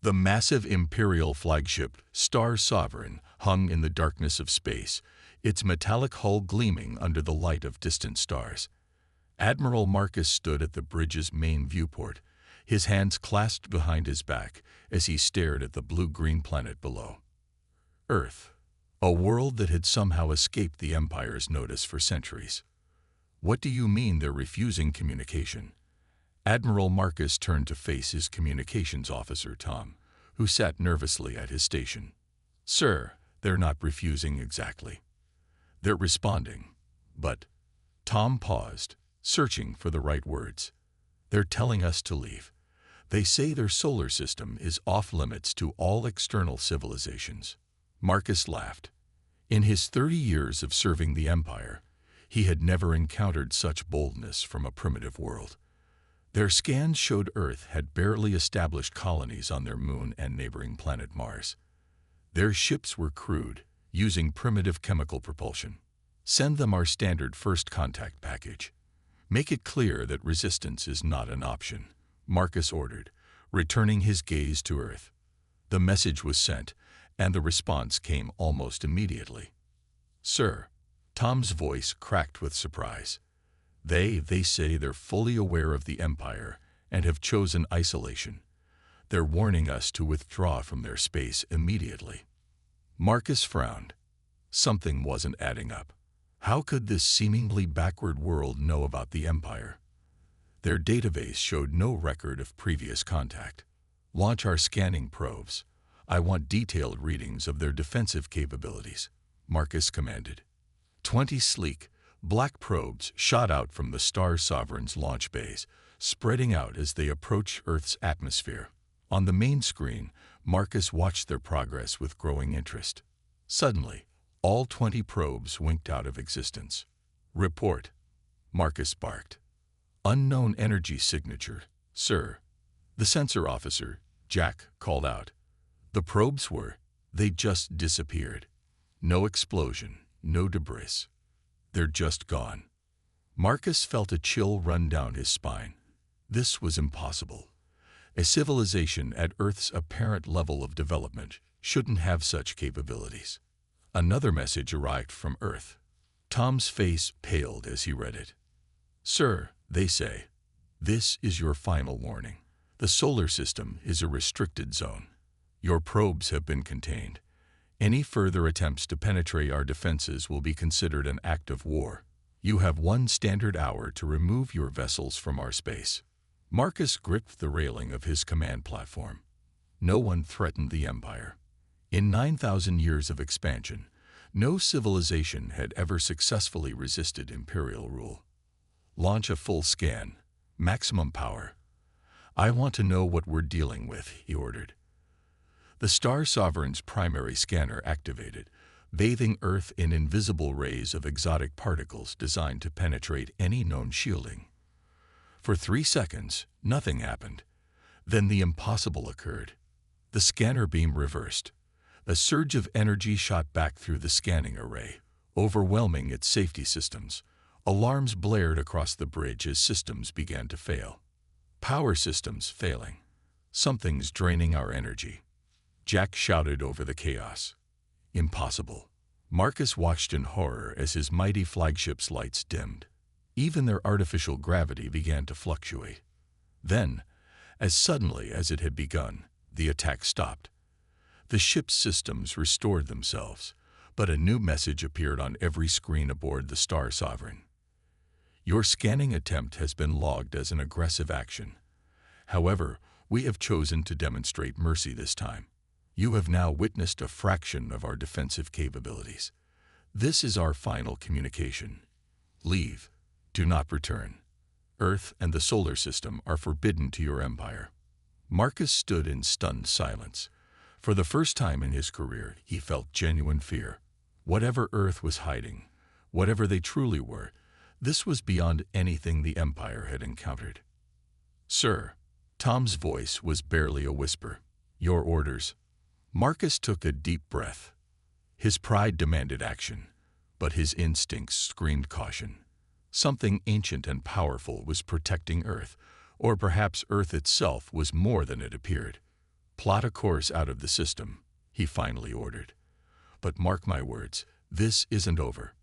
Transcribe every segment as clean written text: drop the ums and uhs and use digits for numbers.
The massive Imperial flagship, Star Sovereign, hung in the darkness of space, its metallic hull gleaming under the light of distant stars. Admiral Marcus stood at the bridge's main viewport, his hands clasped behind his back as he stared at the blue-green planet below. Earth, a world that had somehow escaped the Empire's notice for centuries. "What do you mean they're refusing communication?" Admiral Marcus turned to face his communications officer, Tom, who sat nervously at his station. "Sir, they're not refusing exactly. They're responding. But—" Tom paused, searching for the right words. "They're telling us to leave. They say their solar system is off-limits to all external civilizations." Marcus laughed. In his 30 years of serving the Empire, he had never encountered such boldness from a primitive world. Their scans showed Earth had barely established colonies on their moon and neighboring planet Mars. Their ships were crude, using primitive chemical propulsion. "Send them our standard first contact package. Make it clear that resistance is not an option," Marcus ordered, returning his gaze to Earth. The message was sent, and the response came almost immediately. "Sir," Tom's voice cracked with surprise. They say they're fully aware of the Empire and have chosen isolation. They're warning us to withdraw from their space immediately." Marcus frowned. Something wasn't adding up. How could this seemingly backward world know about the Empire? Their database showed no record of previous contact. "Launch our scanning probes. I want detailed readings of their defensive capabilities," Marcus commanded. 20 sleek, black probes shot out from the Star Sovereign's launch bays, spreading out as they approached Earth's atmosphere. On the main screen, Marcus watched their progress with growing interest. Suddenly, all 20 probes winked out of existence. "Report," Marcus barked. "Unknown energy signature, sir," the sensor officer, Jack, called out. The probes they just disappeared. No explosion, no debris. They're just gone. Marcus felt a chill run down his spine. This was impossible. A civilization at Earth's apparent level of development shouldn't have such capabilities. Another message arrived from Earth. Tom's face paled as he read it. "Sir," they say, "this is your final warning. The solar system is a restricted zone. Your probes have been contained. Any further attempts to penetrate our defenses will be considered an act of war. You have 1 standard hour to remove your vessels from our space." Marcus gripped the railing of his command platform. No one threatened the Empire. In 9,000 years of expansion, no civilization had ever successfully resisted Imperial rule. "Launch a full scan. Maximum power. I want to know what we're dealing with," he ordered. The Star Sovereign's primary scanner activated, bathing Earth in invisible rays of exotic particles designed to penetrate any known shielding. For 3 seconds, nothing happened. Then the impossible occurred. The scanner beam reversed. A surge of energy shot back through the scanning array, overwhelming its safety systems. Alarms blared across the bridge as systems began to fail. "Power systems failing. Something's draining our energy," Jack shouted over the chaos. "Impossible." Marcus watched in horror as his mighty flagship's lights dimmed. Even their artificial gravity began to fluctuate. Then, as suddenly as it had begun, the attack stopped. The ship's systems restored themselves, but a new message appeared on every screen aboard the Star Sovereign. "Your scanning attempt has been logged as an aggressive action. However, we have chosen to demonstrate mercy this time. You have now witnessed a fraction of our defensive capabilities. This is our final communication. Leave. Do not return. Earth and the solar system are forbidden to your empire." Marcus stood in stunned silence. For the first time in his career, he felt genuine fear. Whatever Earth was hiding, whatever they truly were, this was beyond anything the Empire had encountered. "Sir," Tom's voice was barely a whisper. "Your orders." Marcus took a deep breath. His pride demanded action, but his instincts screamed caution. Something ancient and powerful was protecting Earth, or perhaps Earth itself was more than it appeared. Plot a course out of the system, he finally ordered. But mark my words, this isn't over.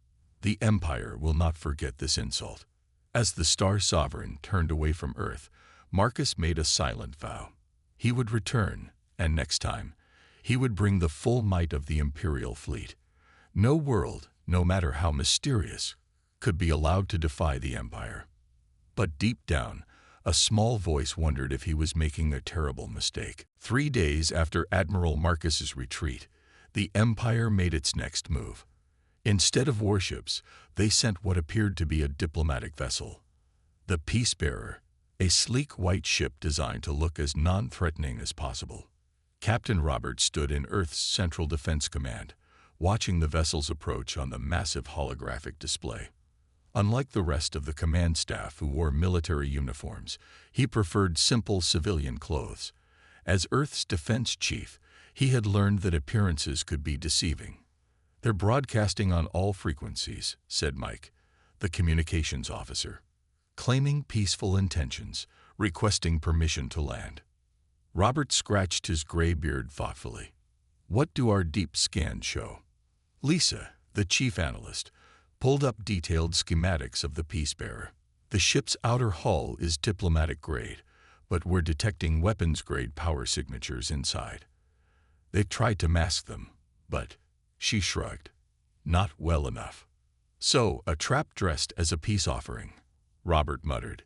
The Empire will not forget this insult. As the Star Sovereign turned away from Earth, Marcus made a silent vow. He would return, and next time, he would bring the full might of the Imperial fleet. No world, no matter how mysterious, could be allowed to defy the Empire. But deep down, a small voice wondered if he was making a terrible mistake. 3 days after Admiral Marcus's retreat, the Empire made its next move. Instead of warships, they sent what appeared to be a diplomatic vessel. The Peacebearer, a sleek white ship designed to look as non-threatening as possible. Captain Robert stood in Earth's Central Defense Command, watching the vessel's approach on the massive holographic display. Unlike the rest of the command staff who wore military uniforms, he preferred simple civilian clothes. As Earth's defense chief, he had learned that appearances could be deceiving. "They're broadcasting on all frequencies," said Mike, the communications officer, claiming peaceful intentions, requesting permission to land. Robert scratched his gray beard thoughtfully. "What do our deep scans show?" Lisa, the chief analyst, pulled up detailed schematics of the Peacebearer. "The ship's outer hull is diplomatic grade, but we're detecting weapons-grade power signatures inside. They've tried to mask them, but," she shrugged, "not well enough." "So, a trap dressed as a peace offering," Robert muttered.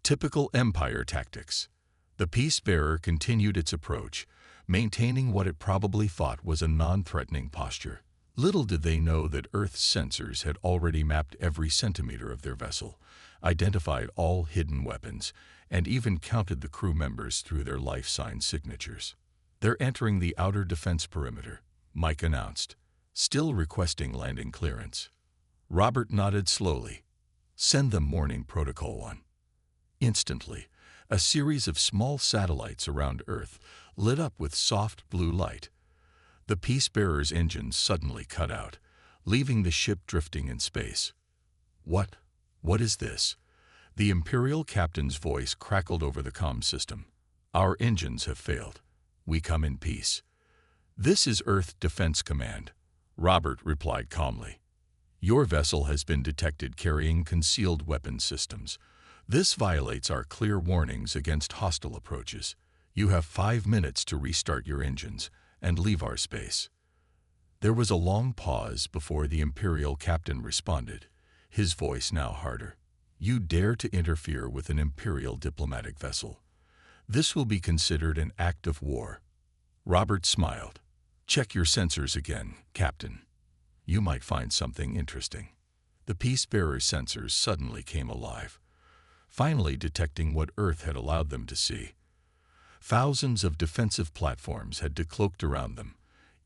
"Typical Empire tactics." The Peacebearer continued its approach, maintaining what it probably thought was a non-threatening posture. Little did they know that Earth's sensors had already mapped every centimeter of their vessel, identified all hidden weapons, and even counted the crew members through their life sign signatures. "They're entering the outer defense perimeter," Mike announced, still requesting landing clearance. Robert nodded slowly. "Send them Morning Protocol 1. Instantly, a series of small satellites around Earth lit up with soft blue light. The Peacebearer's engines suddenly cut out, leaving the ship drifting in space. What is this?" The Imperial captain's voice crackled over the comm system. "Our engines have failed. We come in peace." "This is Earth Defense Command," Robert replied calmly. "Your vessel has been detected carrying concealed weapons systems. This violates our clear warnings against hostile approaches. You have 5 minutes to restart your engines and leave our space." There was a long pause before the Imperial captain responded, his voice now harder. "You dare to interfere with an Imperial diplomatic vessel. This will be considered an act of war." Robert smiled. "Check your sensors again, Captain. You might find something interesting." The Peacebearer's sensors suddenly came alive, finally detecting what Earth had allowed them to see. Thousands of defensive platforms had decloaked around them,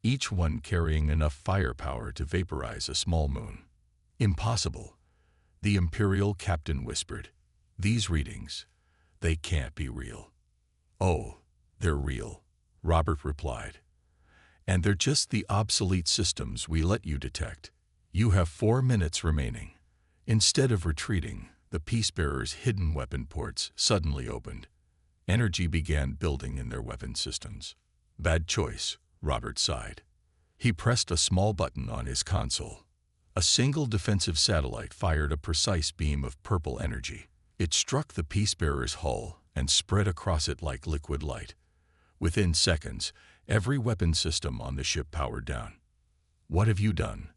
each one carrying enough firepower to vaporize a small moon. "Impossible," the Imperial captain whispered. "These readings, they can't be real." "Oh, they're real," Robert replied. "And they're just the obsolete systems we let you detect. You have 4 minutes remaining." Instead of retreating, the Peacebearer's hidden weapon ports suddenly opened. Energy began building in their weapon systems. "Bad choice," Robert sighed. He pressed a small button on his console. A single defensive satellite fired a precise beam of purple energy. It struck the Peacebearer's hull and spread across it like liquid light. Within seconds, every weapon system on the ship powered down. "What have you done?"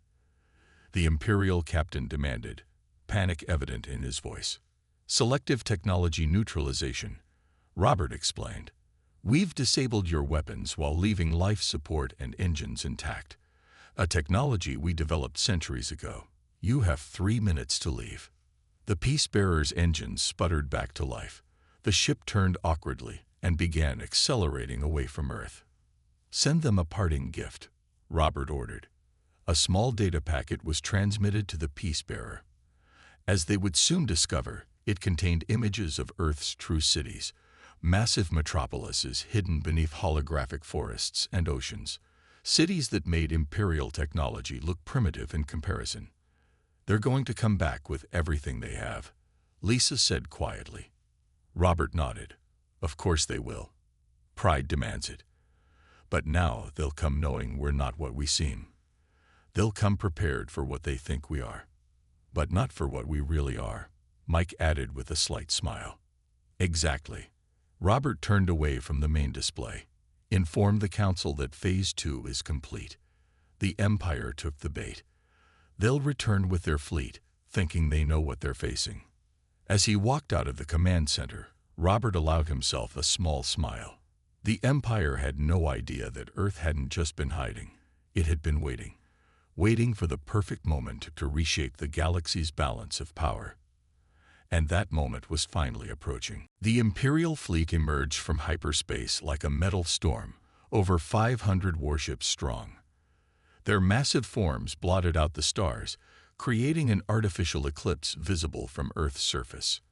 the Imperial captain demanded, panic evident in his voice. "Selective technology neutralization," Robert explained. "We've disabled your weapons while leaving life support and engines intact. A technology we developed centuries ago. You have 3 minutes to leave." The Peacebearer's engines sputtered back to life. The ship turned awkwardly and began accelerating away from Earth. "Send them a parting gift," Robert ordered. A small data packet was transmitted to the Peacebearer. As they would soon discover, it contained images of Earth's true cities, massive metropolises hidden beneath holographic forests and oceans, cities that made Imperial technology look primitive in comparison. "They're going to come back with everything they have," Lisa said quietly. Robert nodded. "Of course they will. Pride demands it. But now they'll come knowing we're not what we seem. They'll come prepared for what they think we are, but not for what we really are," Mike added with a slight smile. "Exactly." Robert turned away from the main display. "Inform the Council that Phase 2 is complete. The Empire took the bait. They'll return with their fleet, thinking they know what they're facing." As he walked out of the command center, Robert allowed himself a small smile. The Empire had no idea that Earth hadn't just been hiding. It had been waiting for the perfect moment to reshape the galaxy's balance of power. And that moment was finally approaching. The Imperial fleet emerged from hyperspace like a metal storm, over 500 warships strong. Their massive forms blotted out the stars, creating an artificial eclipse visible from Earth's surface.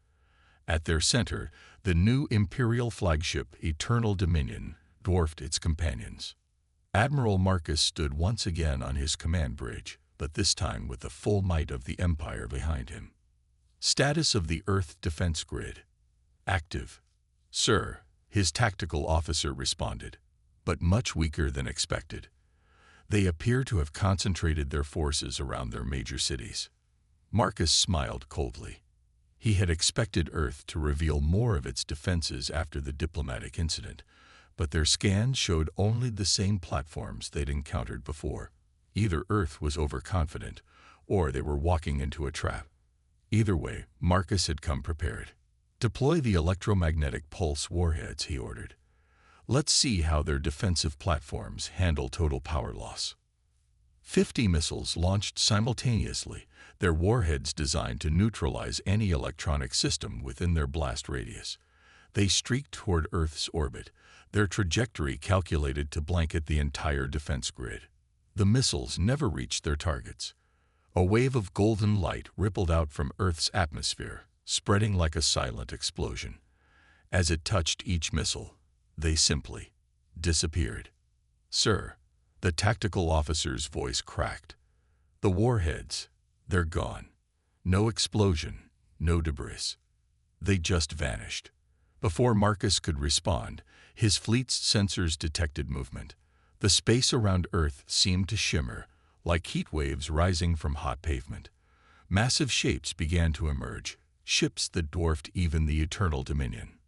At their center, the new Imperial flagship Eternal Dominion dwarfed its companions. Admiral Marcus stood once again on his command bridge, but this time with the full might of the Empire behind him. Status of the Earth Defense Grid. Active. "Sir," his tactical officer responded, but much weaker than expected. "They appear to have concentrated their forces around their major cities." Marcus smiled coldly. He had expected Earth to reveal more of its defenses after the diplomatic incident, but their scans showed only the same platforms they'd encountered before. Either Earth was overconfident, or they were walking into a trap. Either way, Marcus had come prepared. "Deploy the electromagnetic pulse warheads," he ordered. "Let's see how their defensive platforms handle total power loss." 50 missiles launched simultaneously, their warheads designed to neutralize any electronic system within their blast radius. They streaked toward Earth's orbit, their trajectory calculated to blanket the entire defense grid. The missiles never reached their targets. A wave of golden light rippled out from Earth's atmosphere, spreading like a silent explosion. As it touched each missile, they simply disappeared. "Sir," the tactical officer's voice cracked. "The warheads, they're gone. No explosion, no debris. They just vanished." Before Marcus could respond, his fleet's sensors detected movement. The space around Earth seemed to shimmer, like heat waves rising from hot pavement. Massive shapes began to emerge, ships that dwarfed even the Eternal Dominion.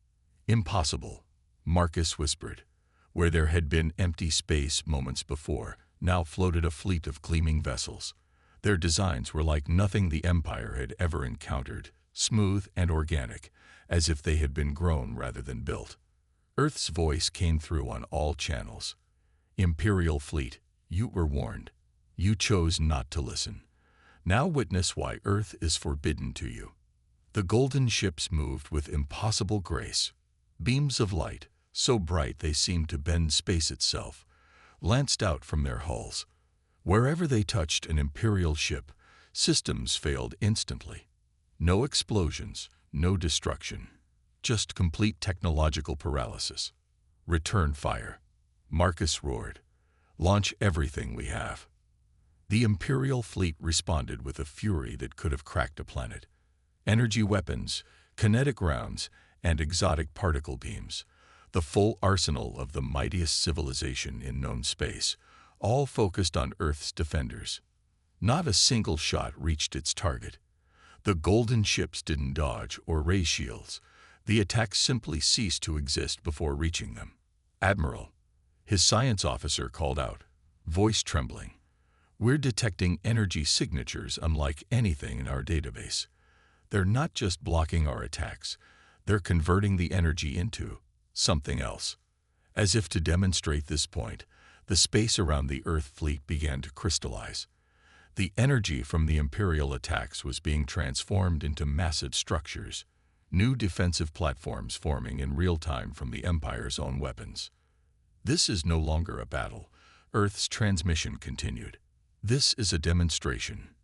"Impossible," Marcus whispered. Where there had been empty space moments before, now floated a fleet of gleaming vessels. Their designs were like nothing the Empire had ever encountered, smooth and organic, as if they had been grown rather than built. Earth's voice came through on all channels. "Imperial fleet, you were warned. You chose not to listen. Now witness why Earth is forbidden to you." The golden ships moved with impossible grace. Beams of light, so bright they seemed to bend space itself, lanced out from their hulls. Wherever they touched an Imperial ship, systems failed instantly. No explosions, no destruction, just complete technological paralysis. "Return fire," Marcus roared. "Launch everything we have." The Imperial fleet responded with a fury that could have cracked a planet. Energy weapons, kinetic rounds, and exotic particle beams, the full arsenal of the mightiest civilization in known space, all focused on Earth's defenders. Not a single shot reached its target. The golden ships didn't dodge or raise shields. The attack simply ceased to exist before reaching them. "Admiral," his science officer called out, voice trembling. "We're detecting energy signatures unlike anything in our database. They're not just blocking our attacks, they're converting the energy into something else." As if to demonstrate this point, the space around the Earth fleet began to crystallize. The energy from the Imperial attacks was being transformed into massive structures, new defensive platforms forming in real time from the Empire's own weapons. "This is no longer a battle," Earth's transmission continued. "This is a demonstration.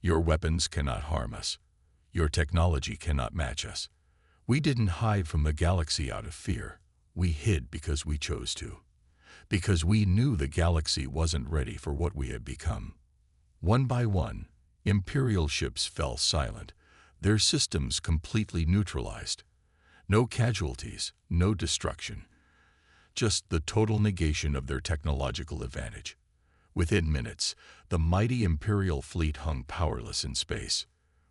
Your weapons cannot harm us. Your technology cannot match us. We didn't hide from the galaxy out of fear. We hid because we chose to. Because we knew the galaxy wasn't ready for what we had become." One by one, Imperial ships fell silent, their systems completely neutralized. No casualties, no destruction. just the total negation of their technological advantage. Within minutes, the mighty Imperial fleet hung powerless in space.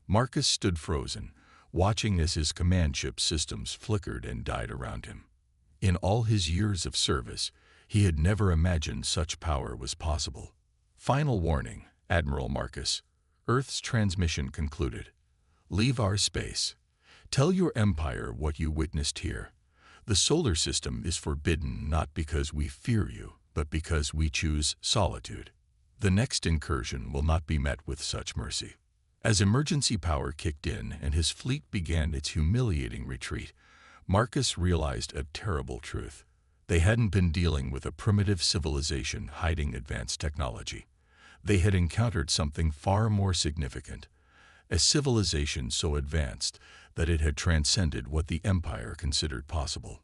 Marcus stood frozen, watching as his command ship systems flickered and died around him. In all his years of service, he had never imagined such power was possible. Final warning, Admiral Marcus. Earth's transmission concluded. Leave our space. Tell your empire what you witnessed here. The solar system is forbidden not because we fear you, but because we choose solitude. The next incursion will not be met with such mercy. As emergency power kicked in and his fleet began its humiliating retreat, Marcus realized a terrible truth. They hadn't been dealing with a primitive civilization hiding advanced technology. They had encountered something far more significant, a civilization so advanced that it had transcended what the Empire considered possible.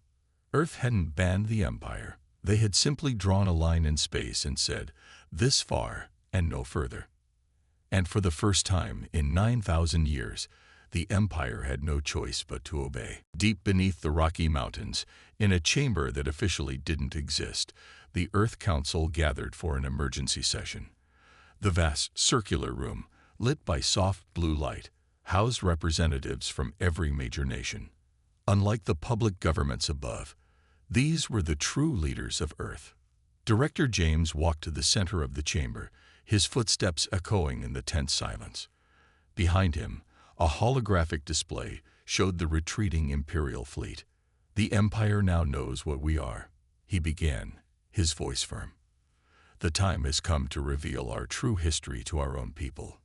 Earth hadn't banned the Empire. They had simply drawn a line in space and said, "This far and no further." And for the first time in 9,000 years, the Empire had no choice but to obey. Deep beneath the Rocky Mountains, in a chamber that officially didn't exist, the Earth Council gathered for an emergency session. The vast circular room, lit by soft blue light, housed representatives from every major nation. Unlike the public governments above, these were the true leaders of Earth. Director James walked to the center of the chamber, his footsteps echoing in the tense silence. Behind him, a holographic display showed the retreating Imperial fleet. "The Empire now knows what we are," he began, his voice firm. "The time has come to reveal our true history to our own people."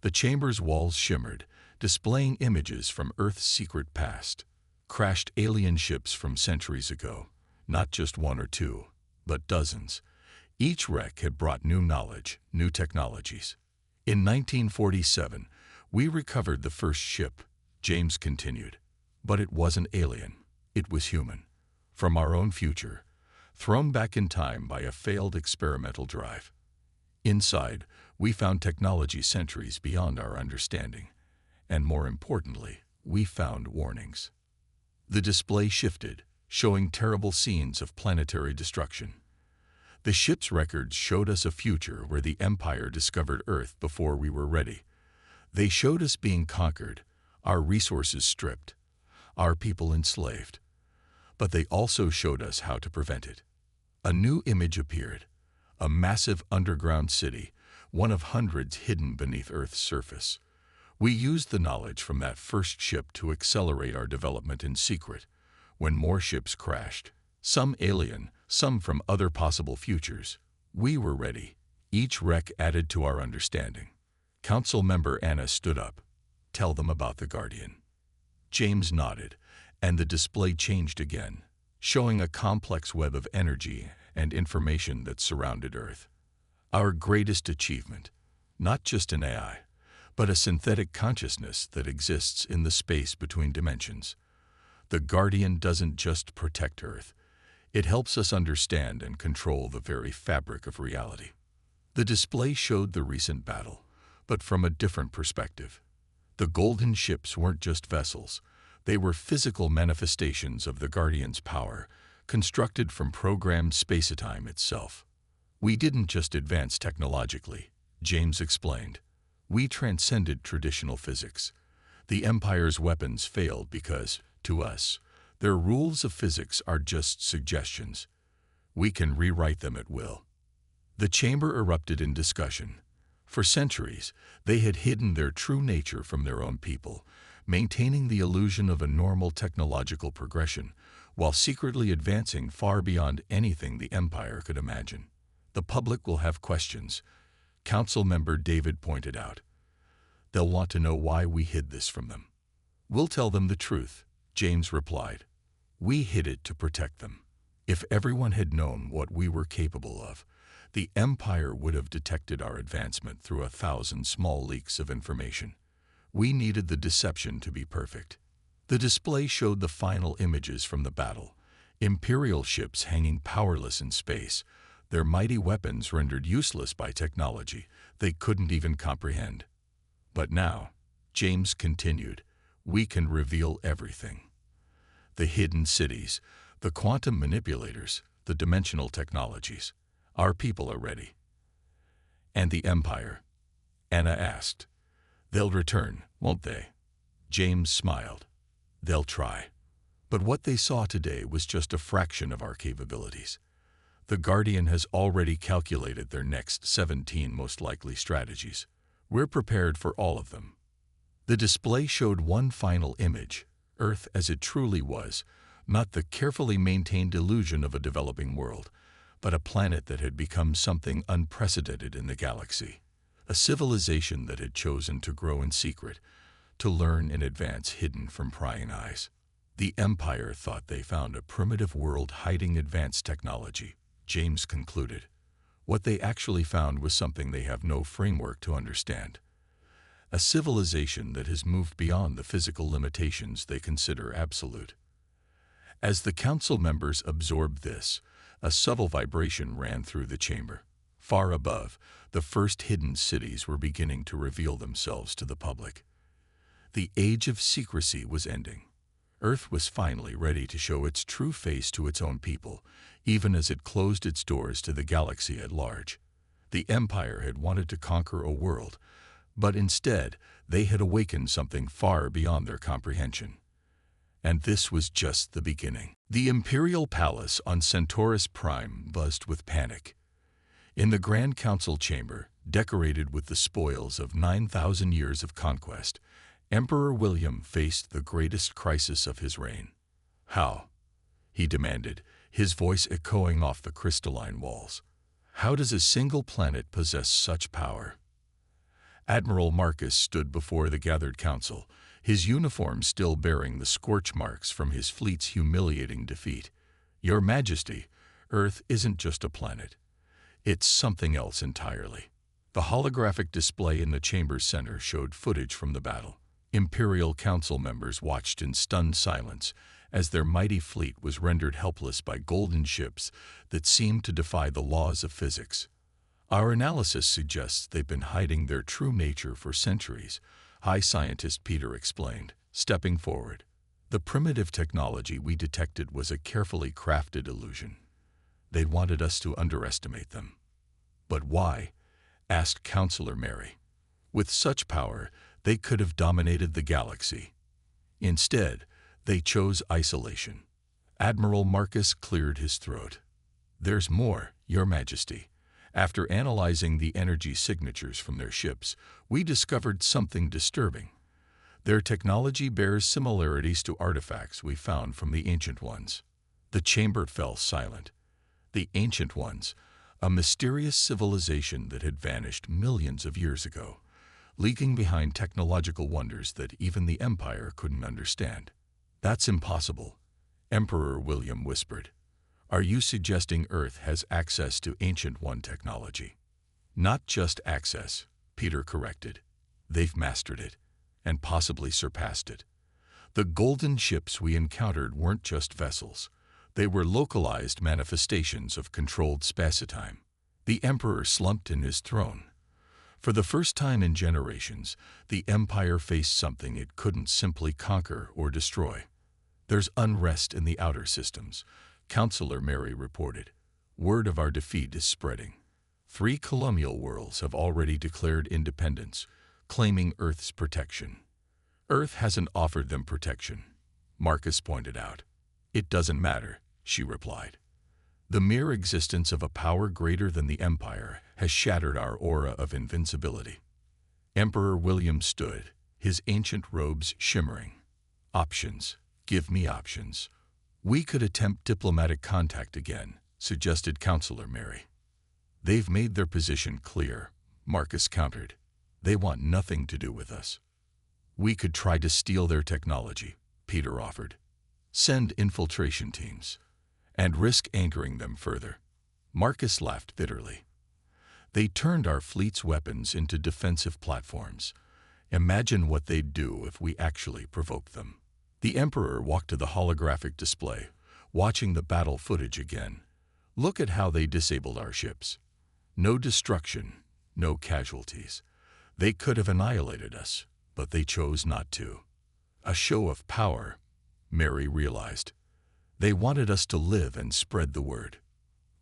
The chamber's walls shimmered, displaying images from Earth's secret past. Crashed alien ships from centuries ago, not just one or two, but dozens. Each wreck had brought new knowledge, new technologies. In 1947, we recovered the first ship, James continued. But it wasn't alien, it was human. From our own future, thrown back in time by a failed experimental drive. Inside, we found technology centuries beyond our understanding. And more importantly, we found warnings. The display shifted, showing terrible scenes of planetary destruction. The ship's records showed us a future where the Empire discovered Earth before we were ready. They showed us being conquered, our resources stripped, our people enslaved. But they also showed us how to prevent it. A new image appeared, a massive underground city, one of hundreds hidden beneath Earth's surface. We used the knowledge from that first ship to accelerate our development in secret. When more ships crashed, some alien, some from other possible futures, we were ready. Each wreck added to our understanding. Council member Anna stood up. "Tell them about the Guardian." James nodded, and the display changed again, showing a complex web of energy and information that surrounded Earth. Our greatest achievement, not just an AI, but a synthetic consciousness that exists in the space between dimensions. The Guardian doesn't just protect Earth. It helps us understand and control the very fabric of reality. The display showed the recent battle, but from a different perspective. The golden ships weren't just vessels. They were physical manifestations of the Guardian's power, constructed from programmed space-time itself. "We didn't just advance technologically," James explained. "We transcended traditional physics. The Empire's weapons failed because, to us, their rules of physics are just suggestions. We can rewrite them at will." The chamber erupted in discussion. For centuries, they had hidden their true nature from their own people, maintaining the illusion of a normal technological progression, while secretly advancing far beyond anything the Empire could imagine. "The public will have questions," Council member David pointed out. "They'll want to know why we hid this from them." "We'll tell them the truth," James replied. "We hid it to protect them. If everyone had known what we were capable of, the Empire would have detected our advancement through 1,000 small leaks of information. We needed the deception to be perfect." The display showed the final images from the battle. Imperial ships hanging powerless in space, their mighty weapons rendered useless by technology they couldn't even comprehend. "But now," James continued, "we can reveal everything. The hidden cities, the quantum manipulators, the dimensional technologies. Our people are ready." "And the Empire?" Anna asked. "They'll return, won't they?" James smiled. "They'll try." But what they saw today was just a fraction of our capabilities. The Guardian has already calculated their next 17 most likely strategies. We're prepared for all of them. The display showed one final image, Earth as it truly was, not the carefully maintained illusion of a developing world, but a planet that had become something unprecedented in the galaxy. A civilization that had chosen to grow in secret, to learn and advance hidden from prying eyes. The Empire thought they found a primitive world hiding advanced technology, James concluded. What they actually found was something they have no framework to understand. A civilization that has moved beyond the physical limitations they consider absolute. As the council members absorbed this, a subtle vibration ran through the chamber. Far above, the first hidden cities were beginning to reveal themselves to the public. The age of secrecy was ending. Earth was finally ready to show its true face to its own people, even as it closed its doors to the galaxy at large. The Empire had wanted to conquer a world, but instead they had awakened something far beyond their comprehension. And this was just the beginning. The Imperial Palace on Centaurus Prime buzzed with panic. In the Grand Council chamber, decorated with the spoils of 9,000 years of conquest, Emperor William faced the greatest crisis of his reign. "How?" he demanded, his voice echoing off the crystalline walls. "How does a single planet possess such power?" Admiral Marcus stood before the gathered council, his uniform still bearing the scorch marks from his fleet's humiliating defeat. "Your Majesty, Earth isn't just a planet. It's something else entirely." The holographic display in the chamber's center showed footage from the battle. Imperial Council members watched in stunned silence as their mighty fleet was rendered helpless by golden ships that seemed to defy the laws of physics. "Our analysis suggests they've been hiding their true nature for centuries," High Scientist Peter explained, stepping forward. "The primitive technology we detected was a carefully crafted illusion. They wanted us to underestimate them." "But why?" asked Counselor Mary. "With such power, they could have dominated the galaxy. Instead, they chose isolation." Admiral Marcus cleared his throat. "There's more, Your Majesty. After analyzing the energy signatures from their ships, we discovered something disturbing. Their technology bears similarities to artifacts we found from the Ancient Ones." The chamber fell silent. The Ancient Ones, a mysterious civilization that had vanished millions of years ago, leaking behind technological wonders that even the Empire couldn't understand. "That's impossible," Emperor William whispered. "Are you suggesting Earth has access to Ancient One technology?" "Not just access," Peter corrected. "They've mastered it, and possibly surpassed it. The golden ships we encountered weren't just vessels. They were localized manifestations of controlled spacetime." The Emperor slumped in his throne. For the first time in generations, the Empire faced something it couldn't simply conquer or destroy. "There's unrest in the outer systems," Counselor Mary reported. "Word of our defeat is spreading. 3 colonial worlds have already declared independence, claiming Earth's protection." "Earth hasn't offered them protection," Marcus pointed out. "It doesn't matter," she replied. "The mere existence of a power greater than the Empire has shattered our aura of invincibility." Emperor William stood, his ancient robes shimmering. "Options. Give me options." "We could attempt diplomatic contact again," suggested Counselor Mary. "They've made their position clear," Marcus countered. "They want nothing to do with us." "We could try to steal their technology," Peter offered. "Send infiltration teams, and risk anchoring them further." Marcus laughed bitterly. "They turned our fleet's weapons into defensive platforms. Imagine what they'd do if we actually provoked them." The Emperor walked to the holographic display, watching the battle footage again. "Look at how they disabled our ships. No destruction, no casualties. They could have annihilated us, but they chose not to." A show of power, Mary realized. They wanted us to live and spread the word.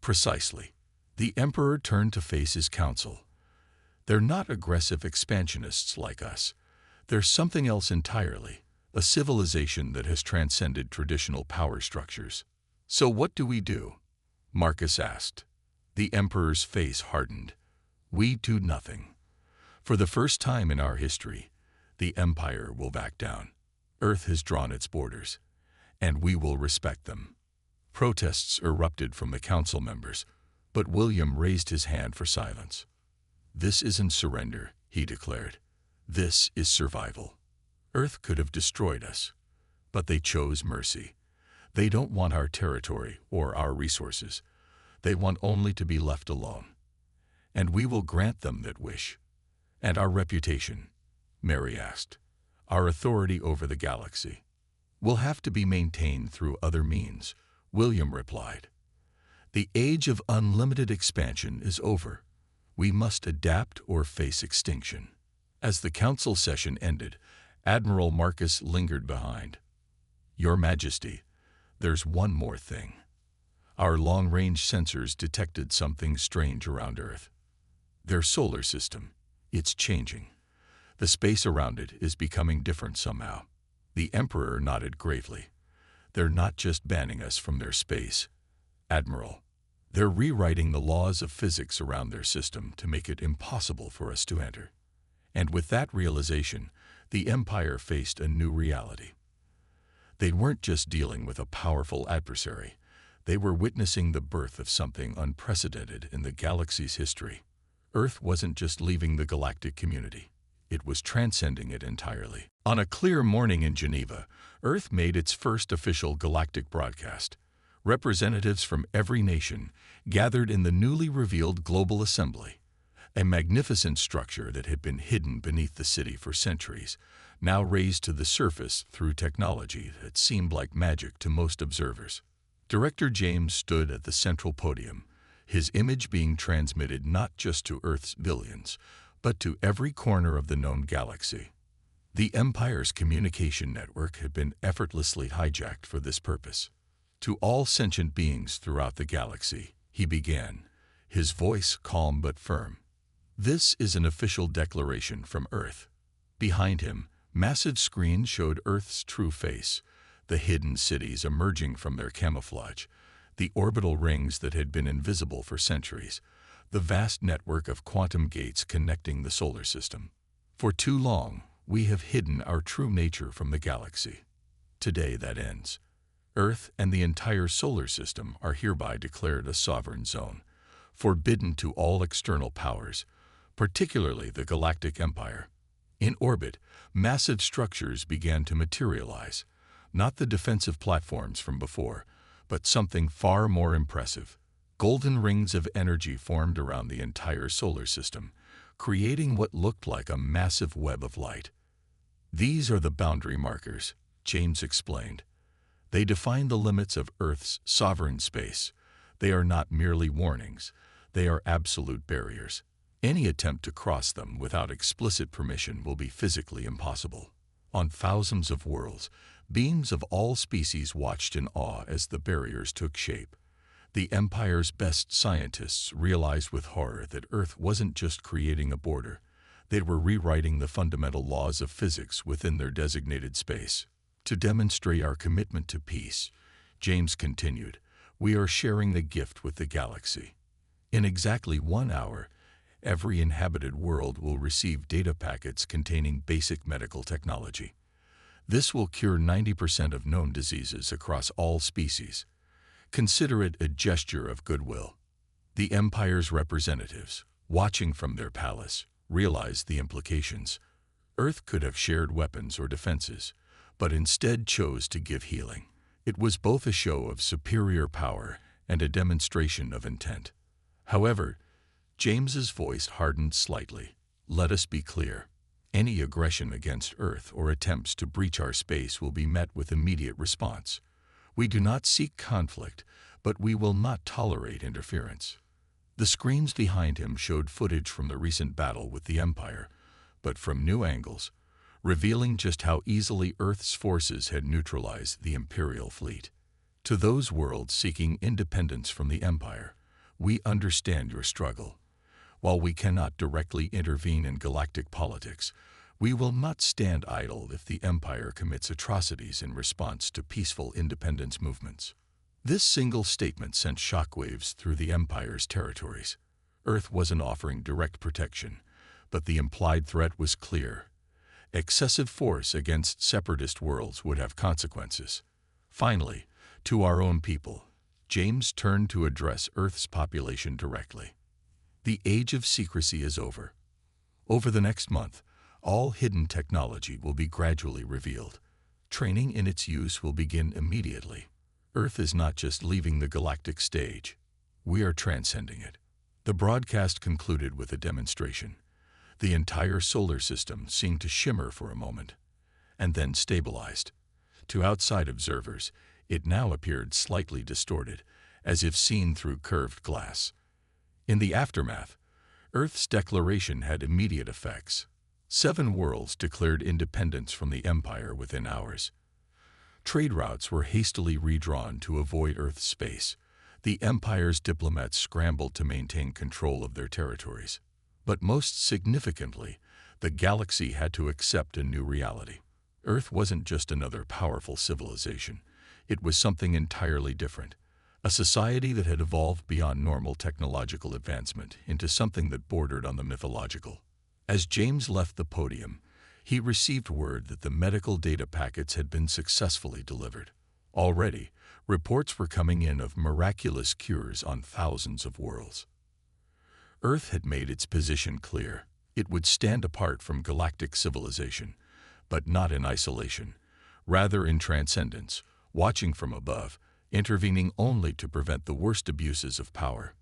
Precisely. The Emperor turned to face his council. They're not aggressive expansionists like us. They're something else entirely, a civilization that has transcended traditional power structures. So what do we do? Marcus asked. The Emperor's face hardened. We do nothing. For the first time in our history, the Empire will back down. Earth has drawn its borders, and we will respect them. Protests erupted from the council members, but William raised his hand for silence. This isn't surrender, he declared. This is survival. Earth could have destroyed us, but they chose mercy. They don't want our territory or our resources. They want only to be left alone. And we will grant them that wish. And our reputation, Mary asked, our authority over the galaxy, will have to be maintained through other means, William replied. The age of unlimited expansion is over. We must adapt or face extinction. As the council session ended, Admiral Marcus lingered behind. Your Majesty, there's one more thing. Our long-range sensors detected something strange around Earth. Their solar system, it's changing. The space around it is becoming different somehow. The Emperor nodded gravely. They're not just banning us from their space, Admiral. They're rewriting the laws of physics around their system to make it impossible for us to enter. And with that realization, the Empire faced a new reality. They weren't just dealing with a powerful adversary. They were witnessing the birth of something unprecedented in the galaxy's history. Earth wasn't just leaving the galactic community. It was transcending it entirely. On a clear morning in Geneva, Earth made its first official galactic broadcast. Representatives from every nation gathered in the newly revealed Global Assembly, a magnificent structure that had been hidden beneath the city for centuries, now raised to the surface through technology that seemed like magic to most observers. Director James stood at the central podium, his image being transmitted not just to Earth's billions, but to every corner of the known galaxy. The Empire's communication network had been effortlessly hijacked for this purpose. To all sentient beings throughout the galaxy, he began, his voice calm but firm. This is an official declaration from Earth. Behind him, massive screens showed Earth's true face, the hidden cities emerging from their camouflage, the orbital rings that had been invisible for centuries, the vast network of quantum gates connecting the solar system. For too long, we have hidden our true nature from the galaxy. Today that ends. Earth and the entire solar system are hereby declared a sovereign zone, forbidden to all external powers, particularly the Galactic Empire. In orbit, massive structures began to materialize, not the defensive platforms from before, but something far more impressive. Golden rings of energy formed around the entire solar system, creating what looked like a massive web of light. These are the boundary markers, James explained. They define the limits of Earth's sovereign space. They are not merely warnings. They are absolute barriers. Any attempt to cross them without explicit permission will be physically impossible. On thousands of worlds, beings of all species watched in awe as the barriers took shape. The Empire's best scientists realized with horror that Earth wasn't just creating a border. They were rewriting the fundamental laws of physics within their designated space. To demonstrate our commitment to peace, James continued, we are sharing the gift with the galaxy. In exactly 1 hour, every inhabited world will receive data packets containing basic medical technology. This will cure 90% of known diseases across all species. Consider it a gesture of goodwill. The Empire's representatives, watching from their palace, realized the implications. Earth could have shared weapons or defenses, but instead chose to give healing. It was both a show of superior power and a demonstration of intent. However, James's voice hardened slightly. Let us be clear. Any aggression against Earth or attempts to breach our space will be met with immediate response. We do not seek conflict, but we will not tolerate interference. The screens behind him showed footage from the recent battle with the Empire, but from new angles, revealing just how easily Earth's forces had neutralized the Imperial fleet. To those worlds seeking independence from the Empire, We understand your struggle. While we cannot directly intervene in galactic politics, we will not stand idle if the Empire commits atrocities in response to peaceful independence movements." This single statement sent shockwaves through the Empire's territories. Earth wasn't offering direct protection, but the implied threat was clear. Excessive force against separatist worlds would have consequences. Finally, to our own people, James turned to address Earth's population directly. The age of secrecy is over. Over the next month, all hidden technology will be gradually revealed. Training in its use will begin immediately. Earth is not just leaving the galactic stage. We are transcending it. The broadcast concluded with a demonstration. The entire solar system seemed to shimmer for a moment, and then stabilized. To outside observers, it now appeared slightly distorted, as if seen through curved glass. In the aftermath, Earth's declaration had immediate effects. 7 worlds declared independence from the Empire within hours. Trade routes were hastily redrawn to avoid Earth's space. The Empire's diplomats scrambled to maintain control of their territories. But most significantly, the galaxy had to accept a new reality. Earth wasn't just another powerful civilization. It was something entirely different. A society that had evolved beyond normal technological advancement into something that bordered on the mythological. As James left the podium, he received word that the medical data packets had been successfully delivered. Already, reports were coming in of miraculous cures on thousands of worlds. Earth had made its position clear. It would stand apart from galactic civilization, but not in isolation, rather in transcendence, watching from above, intervening only to prevent the worst abuses of power.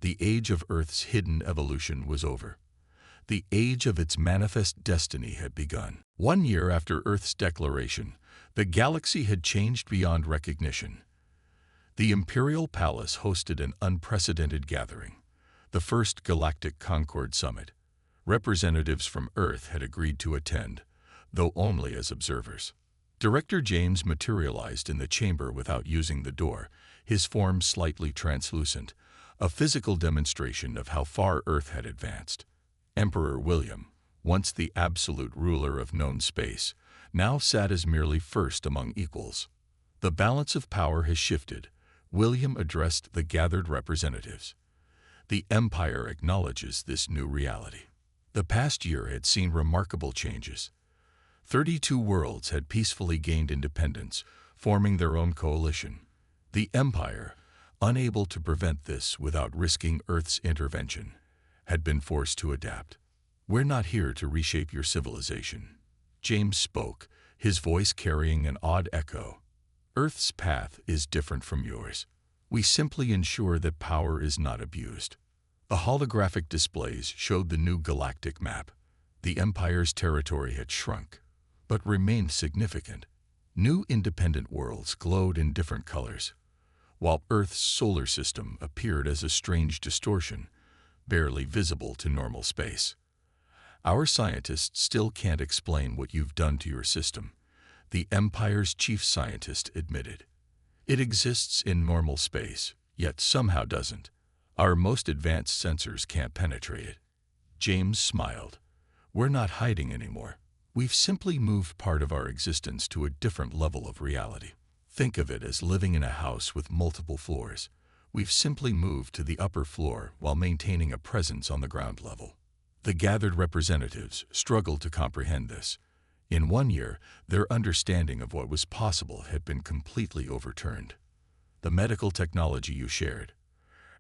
The age of Earth's hidden evolution was over. The age of its manifest destiny had begun. 1 year after Earth's declaration, the galaxy had changed beyond recognition. The Imperial Palace hosted an unprecedented gathering, the first Galactic Concord Summit. Representatives from Earth had agreed to attend, though only as observers. Director James materialized in the chamber without using the door, his form slightly translucent, a physical demonstration of how far Earth had advanced. Emperor William, once the absolute ruler of known space, now sat as merely first among equals. The balance of power has shifted. William addressed the gathered representatives. The Empire acknowledges this new reality. The past year had seen remarkable changes. 32 worlds had peacefully gained independence, forming their own coalition. The Empire, unable to prevent this without risking Earth's intervention, had been forced to adapt. "We're not here to reshape your civilization." James spoke, his voice carrying an odd echo. "Earth's path is different from yours. We simply ensure that power is not abused." The holographic displays showed the new galactic map. The Empire's territory had shrunk, but remained significant. New independent worlds glowed in different colors, while Earth's solar system appeared as a strange distortion, barely visible to normal space. "Our scientists still can't explain what you've done to your system," the Empire's chief scientist admitted. "It exists in normal space, yet somehow doesn't. Our most advanced sensors can't penetrate it." James smiled. "We're not hiding anymore. We've simply moved part of our existence to a different level of reality. Think of it as living in a house with multiple floors. We've simply moved to the upper floor while maintaining a presence on the ground level." The gathered representatives struggled to comprehend this. In 1 year, their understanding of what was possible had been completely overturned. "The medical technology you shared,"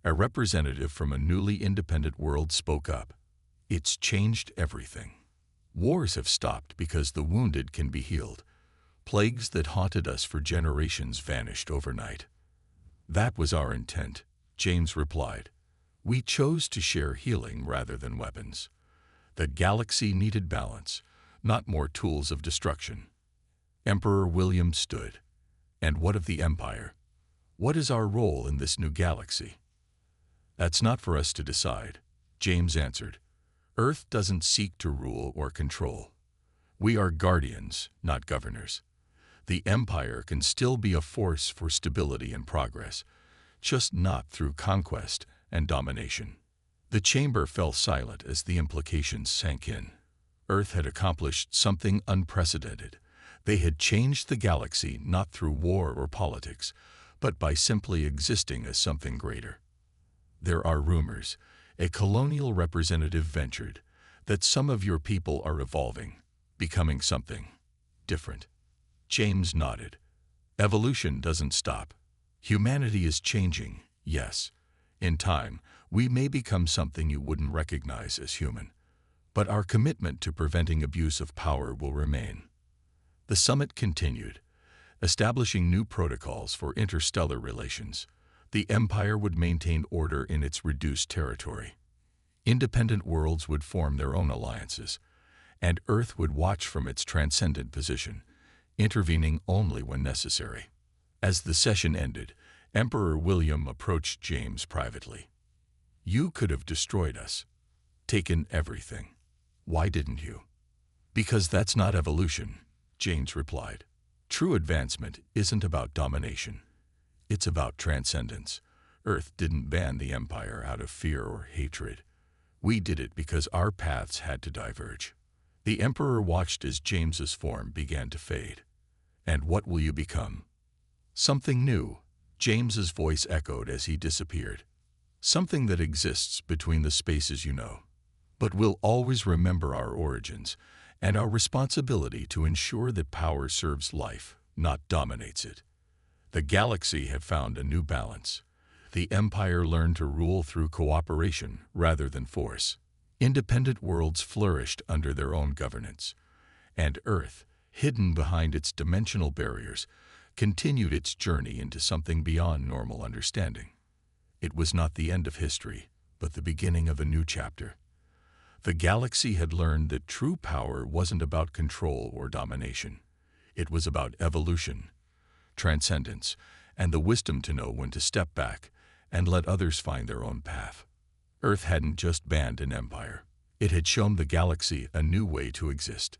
a representative from a newly independent world spoke up. "It's changed everything. Wars have stopped because the wounded can be healed. Plagues that haunted us for generations vanished overnight." "That was our intent," James replied. "We chose to share healing rather than weapons. The galaxy needed balance, not more tools of destruction." Emperor William stood. "And what of the Empire? What is our role in this new galaxy?" "That's not for us to decide," James answered. "Earth doesn't seek to rule or control. We are guardians, not governors. The Empire can still be a force for stability and progress, just not through conquest and domination. The chamber fell silent as the implications sank in. Earth had accomplished something unprecedented. They had changed the galaxy not through war or politics, but by simply existing as something greater. There are rumors, a colonial representative ventured, that some of your people are evolving, becoming something different. James nodded. Evolution doesn't stop. Humanity is changing, yes. In time, we may become something you wouldn't recognize as human. But our commitment to preventing abuse of power will remain. The summit continued, establishing new protocols for interstellar relations. The Empire would maintain order in its reduced territory. Independent worlds would form their own alliances, and Earth would watch from its transcendent position, intervening only when necessary. As the session ended, Emperor William approached James privately. You could have destroyed us, taken everything. Why didn't you? Because that's not evolution, James replied. True advancement isn't about domination. It's about transcendence. Earth didn't ban the Empire out of fear or hatred. We did it because our paths had to diverge. The Emperor watched as James's form began to fade. And what will you become? Something new, James's voice echoed as he disappeared. Something that exists between the spaces you know. But we'll always remember our origins and our responsibility to ensure that power serves life, not dominates it. The galaxy had found a new balance. The Empire learned to rule through cooperation rather than force. Independent worlds flourished under their own governance. And Earth, hidden behind its dimensional barriers, continued its journey into something beyond normal understanding. It was not the end of history, but the beginning of a new chapter. The galaxy had learned that true power wasn't about control or domination. It was about evolution, transcendence, and the wisdom to know when to step back and let others find their own path. Earth hadn't just banned an empire. It had shown the galaxy a new way to exist.